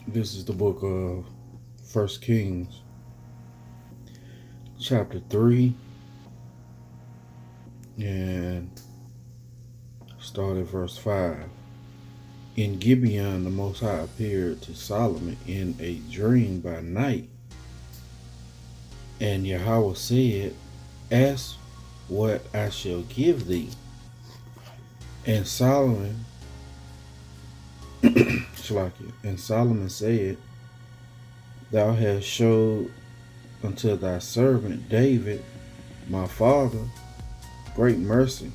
This is the book of First Kings, chapter 3, and start at verse 5. In Gibeon, the Most High appeared to Solomon in a dream by night, and Yahweh said, Ask what I shall give thee. And Solomon, and Solomon said, Thou hast showed unto thy servant David, my father, great mercy,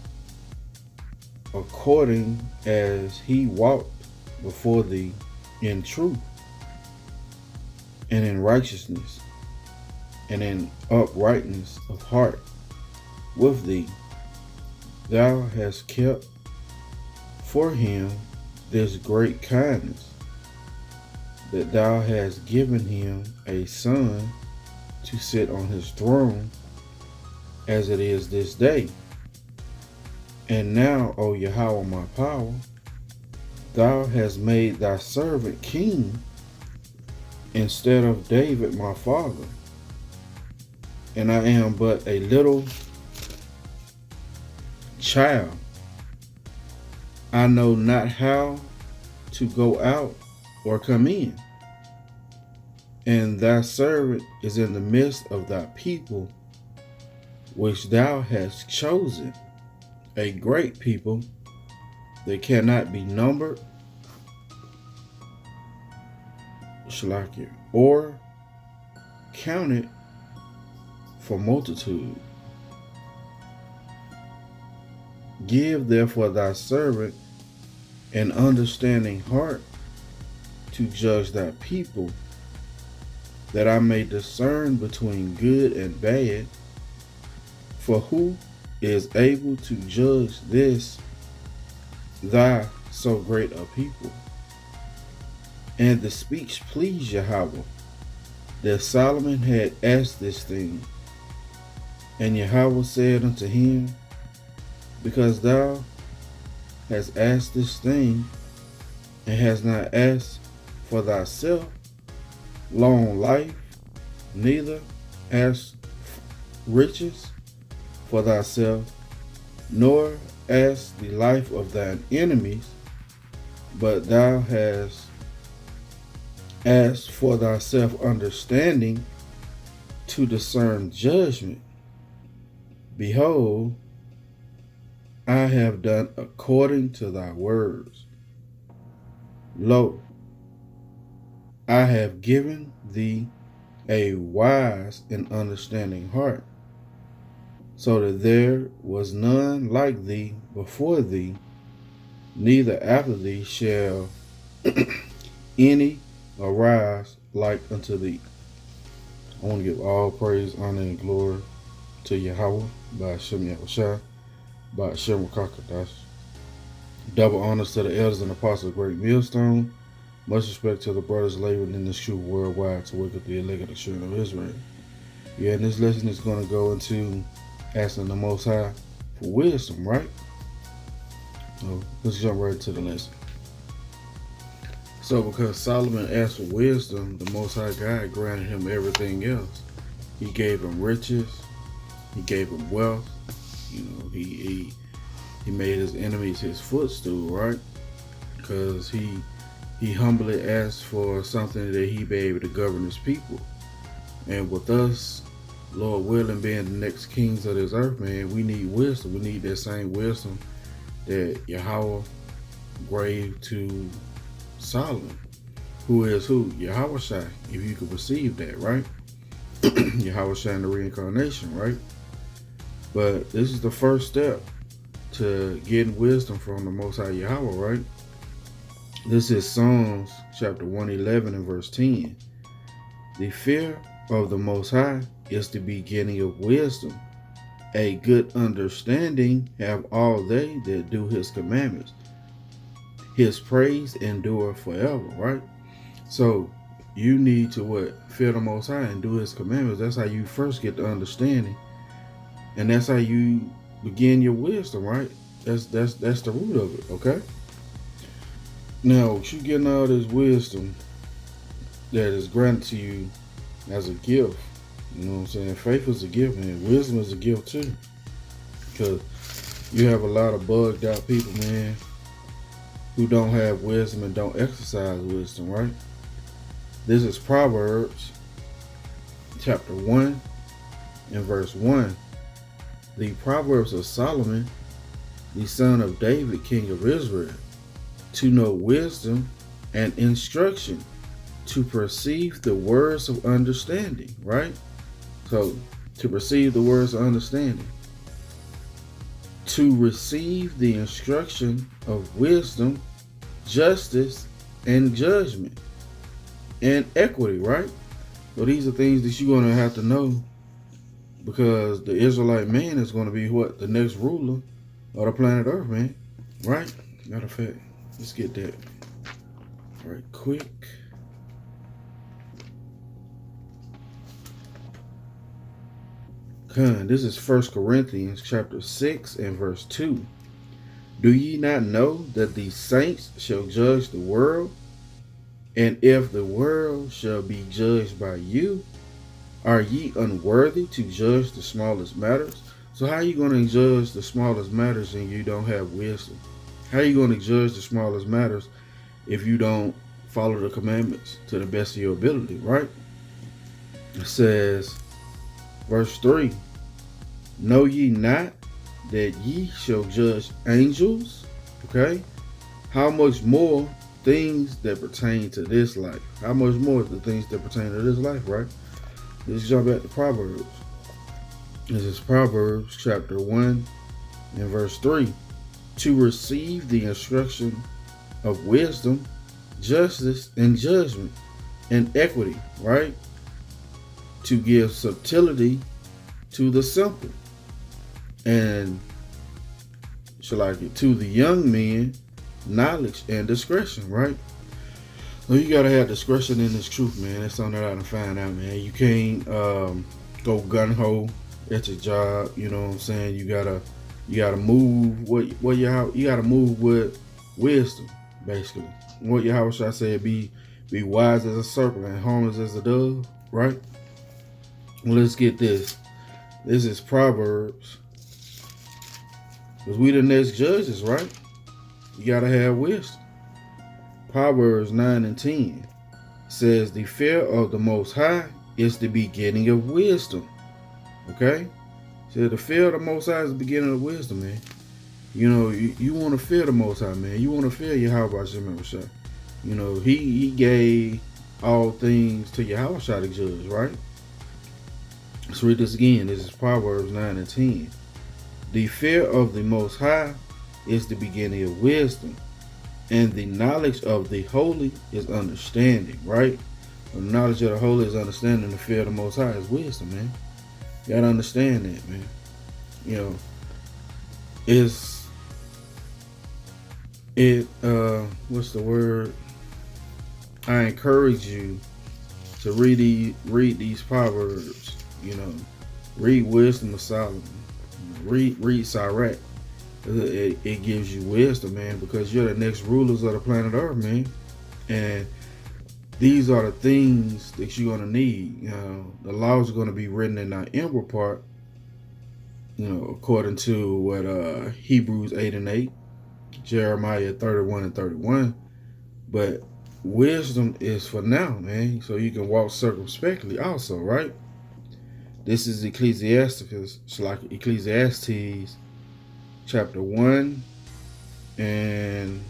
according as he walked before thee in truth and in righteousness and in uprightness of heart with thee. Thou hast kept for him this great kindness, that thou hast given him a son to sit on his throne, as it is this day. And now, O Yahweh my power, thou hast made thy servant king instead of David my father, and I am but a little child. I know not how to go out or come in. And thy servant is in the midst of thy people, which thou hast chosen, a great people that cannot be numbered, or counted for multitude. Give therefore thy servant an understanding heart to judge thy people, that I may discern between good and bad. For who is able to judge this thy so great a people? And the speech pleased Yahweh, that Solomon had asked this thing. And Yahweh said unto him, Because thou hast asked this thing, and hast not asked for thyself long life, neither asked riches for thyself, nor asked the life of thine enemies, but thou hast asked for thyself understanding to discern judgment. Behold, I have done according to thy words. Lo, I have given thee a wise and understanding heart, so that there was none like thee before thee, neither after thee shall any arise like unto thee. I want to give all praise, honor, and glory to Yahweh, by Hashem Yahushua, by Hashem Rakakadash. Double honors to the elders and apostles of Great Millstone. Much respect to the brothers laboring in this truth worldwide to wake up the elect of the children of Israel. Yeah, and this lesson is going to go into asking the Most High for wisdom, right? So let's jump right to the lesson. So because Solomon asked for wisdom, the Most High God granted him everything else. He gave him riches. He gave him wealth. You know, he made his enemies his footstool, right? Because he humbly asked for something that he be able to govern his people. And with us, Lord willing, being the next kings of this earth, man, we need wisdom. We need that same wisdom that Yahweh gave to Solomon. Who is who? Yahweh Shai, if you could perceive that, right? Yahweh Shai in the reincarnation, right? But this is the first step to getting wisdom from the Most High Yahweh, right? This is Psalms chapter 111 and verse 10. The fear of the Most High is the beginning of wisdom. A good understanding have all they that do his commandments. His praise endure forever, right? So you need to what? Fear the Most High and do his commandments. That's how you first get the understanding. And that's how you begin your wisdom, right? That's the root of it, okay? Now, with you getting all this wisdom, that is granted to you as a gift. You know what I'm saying? Faith is a gift, man. Wisdom is a gift too. Because you have a lot of bugged out people, man, who don't have wisdom and don't exercise wisdom, right? This is Proverbs chapter 1 and verse 1. The Proverbs of Solomon, the son of David, king of Israel, to know wisdom and instruction, to perceive the words of understanding, right? So, to perceive the words of understanding, to receive the instruction of wisdom, justice, and judgment, and equity, right? So these are things that you're going to have to know, because the Israelite man is going to be what? The next ruler of the planet Earth, man. Right? Matter of fact, let's get that right quick. This is 1 Corinthians chapter 6 and verse 2. Do ye not know that the saints shall judge the world? And if the world shall be judged by you, are ye unworthy to judge the smallest matters? So how are you going to judge the smallest matters and you don't have wisdom? How are you going to judge the smallest matters if you don't follow the commandments to the best of your ability, right? It says, verse 3, know ye not that ye shall judge angels? Okay? How much more things that pertain to this life? How much more the things that pertain to this life, right? Let's jump back to Proverbs. This is Proverbs chapter 1 and verse 3. To receive the instruction of wisdom, justice, and judgment, and equity, right? To give subtlety to the simple, and to the young men, knowledge and discretion, right? So you gotta have discretion in this truth, man. That's something that I done find out, man. You can't go gun ho at your job. You know what I'm saying? You gotta move you gotta move with wisdom, basically. What your house, I say, be wise as a serpent and harmless as a dove, right? Well, let's get this. This is Proverbs, because we the next judges, right? You gotta have wisdom. Proverbs 9 and 10 says, the fear of the Most High is the beginning of wisdom. Okay? So the fear of the Most High is the beginning of wisdom, man. You know, you want to fear the Most High, man. You want to fear Yahweh Shemashah. You know, he gave all things to Yahweh to judge, right? Let's read this again. This is Proverbs 9 and 10. The fear of the Most High is the beginning of wisdom, and the knowledge of the holy is understanding, right? The knowledge of the holy is understanding. The fear of the Most High is wisdom, man. You gotta understand that, man. You know, what's the word? I encourage you to read these Proverbs. You know, read Wisdom of Solomon. Read Sirach. It gives you wisdom, man, because you're the next rulers of the planet Earth, man. And these are the things that you're going to need. You know, the laws are going to be written in our inward part, you know, according to what Hebrews 8 and 8, Jeremiah 31 and 31. But wisdom is for now, man, so you can walk circumspectly also, right? This is Ecclesiastes chapter 1 and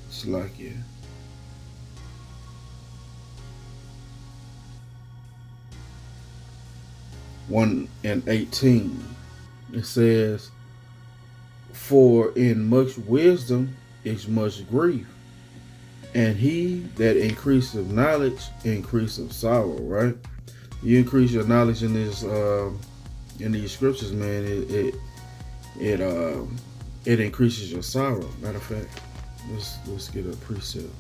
Slakia. 1 and 18. It says, for in much wisdom is much grief, and he that increaseth knowledge increaseth sorrow, right? You increase your knowledge in this in these scriptures, man, it increases your sorrow. Matter of fact, let's get a precept.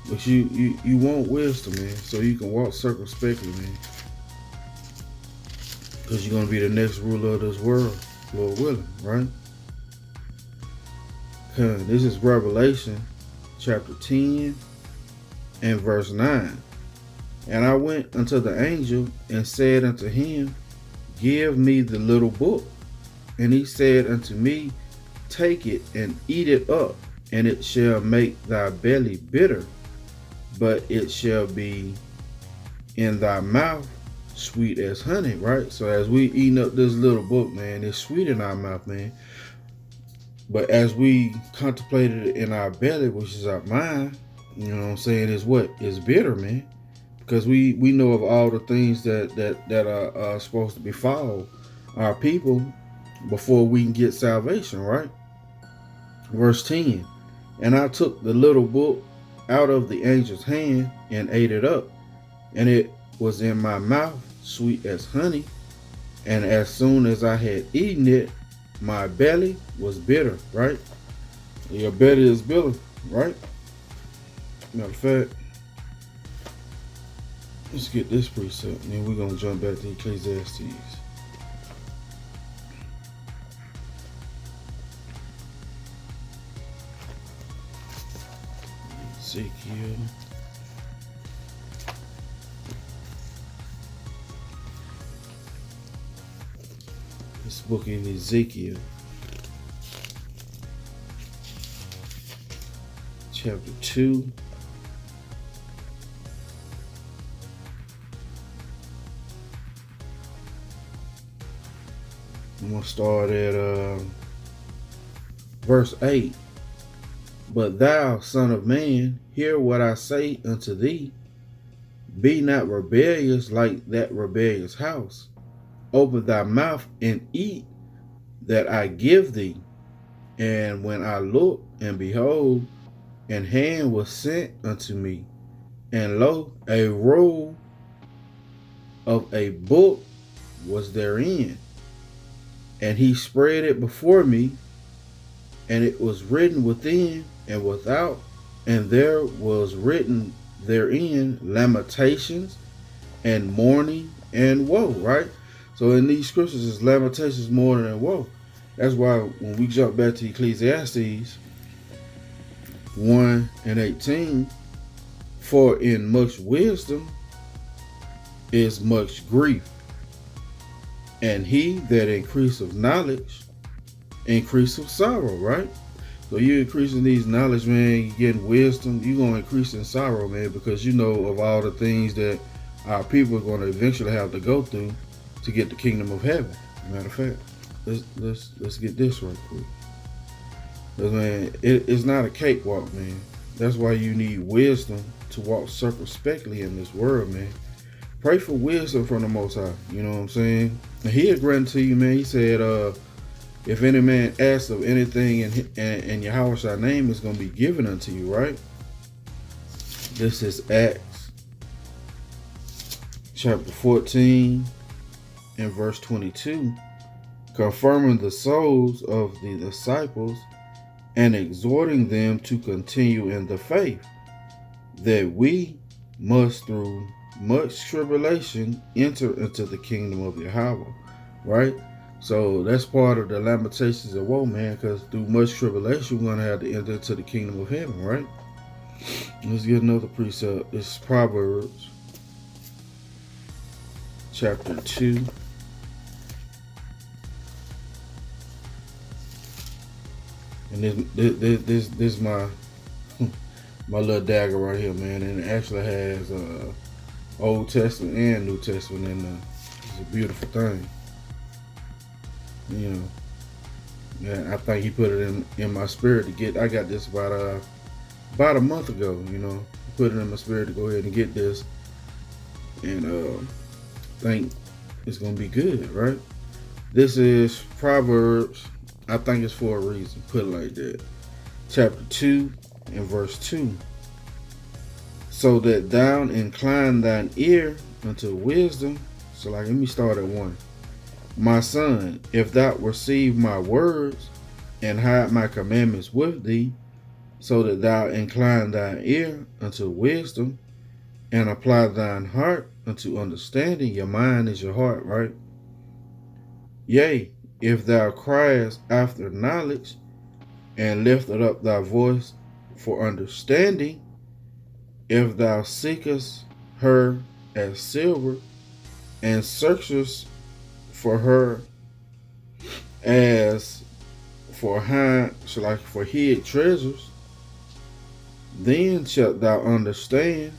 But you want wisdom, man, so you can walk circumspectly, man, because you're gonna be the next ruler of this world, Lord willing, right? This is Revelation chapter 10 and verse 9. And I went unto the angel and said unto him, Give me the little book. And he said unto me, Take it and eat it up, and it shall make thy belly bitter, but it shall be in thy mouth sweet as honey, right? So as we eating up this little book, man, it's sweet in our mouth, man. But as we contemplated it in our belly, which is our mind, you know what I'm saying, is what? It's bitter, man. Because we know of all the things that are supposed to befall our people before we can get salvation, right? Verse 10. And I took the little book out of the angel's hand and ate it up, and it was in my mouth sweet as honey. And as soon as I had eaten it, my belly was bitter, right? Your belly is bitter, right? Matter of fact, let's get this precept, and then we're going to jump back to Ecclesiastes. Ezekiel. This book in Ezekiel, chapter 2. I'm going to start at verse 8. But thou, son of man, hear what I say unto thee. Be not rebellious like that rebellious house. Open thy mouth and eat that I give thee. And when I looked, and behold, an hand was sent unto me, and lo, a roll of a book was therein. And he spread it before me, and it was written within and without, and there was written therein lamentations and mourning and woe, right? So in these scriptures, it's lamentations, mourning, and woe. That's why when we jump back to Ecclesiastes 1 and 18, for in much wisdom is much grief, and he that increaseth knowledge increaseth sorrow, right? So you're increasing these knowledge, man, you're getting wisdom, you're going to increase in sorrow, man, because you know of all the things that our people are going to eventually have to go through to get the kingdom of heaven. Matter of fact, let's get this right quick. Because, man, it's not a cakewalk, man. That's why you need wisdom to walk circumspectly in this world, man. Pray for wisdom from the Most High. You know what I'm saying? And He granted to you, man. He said, if any man asks of anything in Yahweh's name, is going to be given unto you, right? This is Acts chapter 14 and verse 22, confirming the souls of the disciples and exhorting them to continue in the faith, that we must through much tribulation enter into the kingdom of Yahweh, right? So that's part of the lamentations of woe, man, because through much tribulation, we're going to have to enter into the kingdom of heaven, right? Let's get another precept. It's Proverbs chapter 2. And this my my little dagger right here, man. And it actually has Old Testament and New Testament in there. It's a beautiful thing. You know, yeah, I think He put it in my spirit to get. I got this about a month ago. You know, put it in my spirit to go ahead and get this, and think it's gonna be good, right? This is Proverbs. I think it's for a reason. Put it like that. Chapter 2 and verse 2. So that thou incline thine ear unto wisdom. So like, let me start at 1. My son, if thou receive my words and hide my commandments with thee, so that thou incline thine ear unto wisdom and apply thine heart unto understanding. Your mind is your heart, right? Yea, if thou criest after knowledge and lifteth up thy voice for understanding, if thou seekest her as silver, and searchest for her as for hid treasures, then shalt thou understand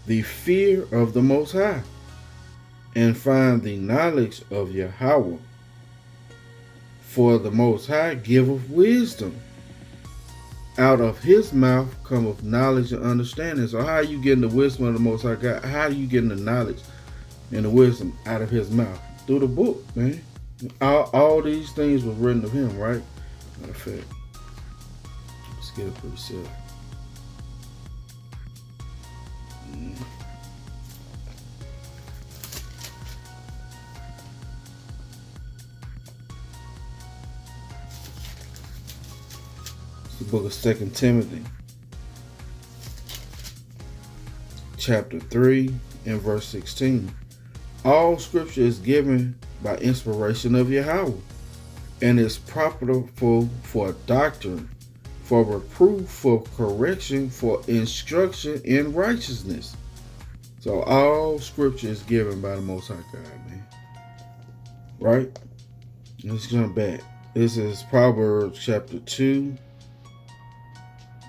the fear of the Most High, and find the knowledge of Yahweh. For the Most High giveth wisdom. Out of his mouth cometh knowledge and understanding. So how are you getting the wisdom of the Most High God? How are you getting the knowledge and the wisdom out of his mouth? Through the book, man. All these things were written of him, right? Matter of fact, let's get a precept. It's the book of 2 Timothy, chapter 3 and verse 16. All scripture is given by inspiration of Yahweh, and is profitable for doctrine, for reproof, for correction, for instruction in righteousness. So all scripture is given by the Most High God, man. Right? Let's jump back. This is Proverbs chapter 2,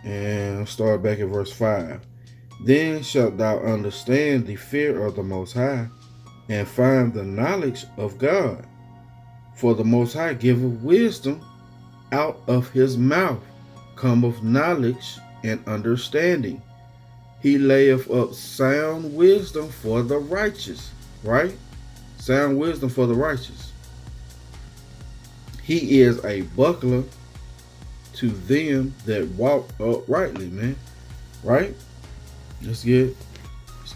and I'll start back at verse 5. Then shalt thou understand the fear of the Most High, and find the knowledge of God. For the Most High giveth wisdom, out of his mouth cometh knowledge and understanding. He layeth up sound wisdom for the righteous, right? Sound wisdom for the righteous. He is a buckler to them that walk uprightly, man. Right? Let's get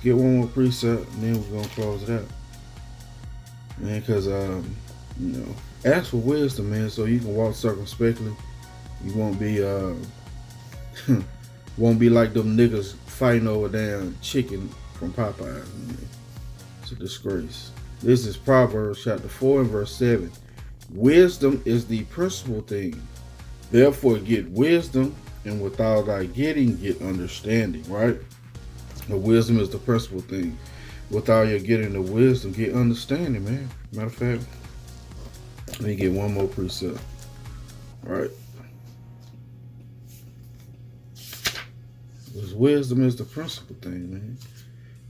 one more precept, and then we're gonna close it out, man. Because ask for wisdom, man, so you can walk circumspectly. You won't be like them niggas fighting over damn chicken from Popeyes, man. It's a disgrace. This is Proverbs chapter 4 and verse 7. Wisdom is the principal thing. Therefore get wisdom, and with all thy getting, get understanding, right? The wisdom is the principal thing. With all your getting the wisdom, get understanding, man. Matter of fact, let me get one more precept. Right? Because wisdom is the principal thing, man.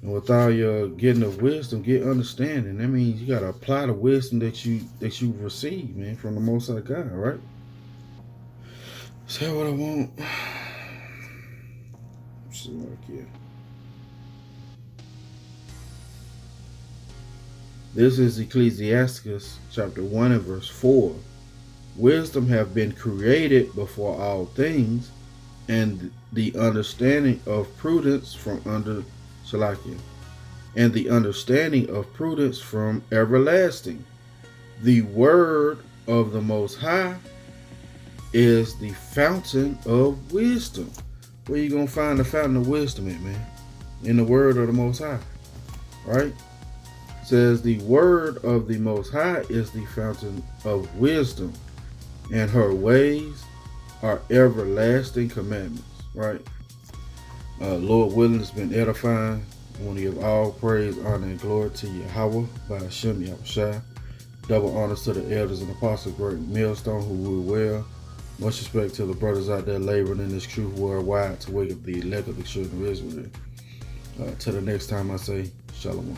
And with all your getting of wisdom, get understanding. That means you gotta apply the wisdom that you receive, man, from the Most High God, right? Is that what I want? Let's see what I get. This is Ecclesiastes chapter 1 and verse 4. Wisdom have been created before all things, and the understanding of prudence from and the understanding of prudence from everlasting. The word of the Most High is the fountain of wisdom. Where you gonna find the fountain of wisdom at, man? In the word of the Most High, right? It says the word of the Most High is the fountain of wisdom, and her ways are everlasting commandments, right? Lord willing, it's been edifying. I want to give all praise, honor, and glory to Yahweh by Hashem Yahushua. Double honors to the elders and apostles, great millstone who rule well. Much respect to the brothers out there laboring in this truth worldwide to wake up the elect of the children of Israel. Till the next time, I say, Shalom.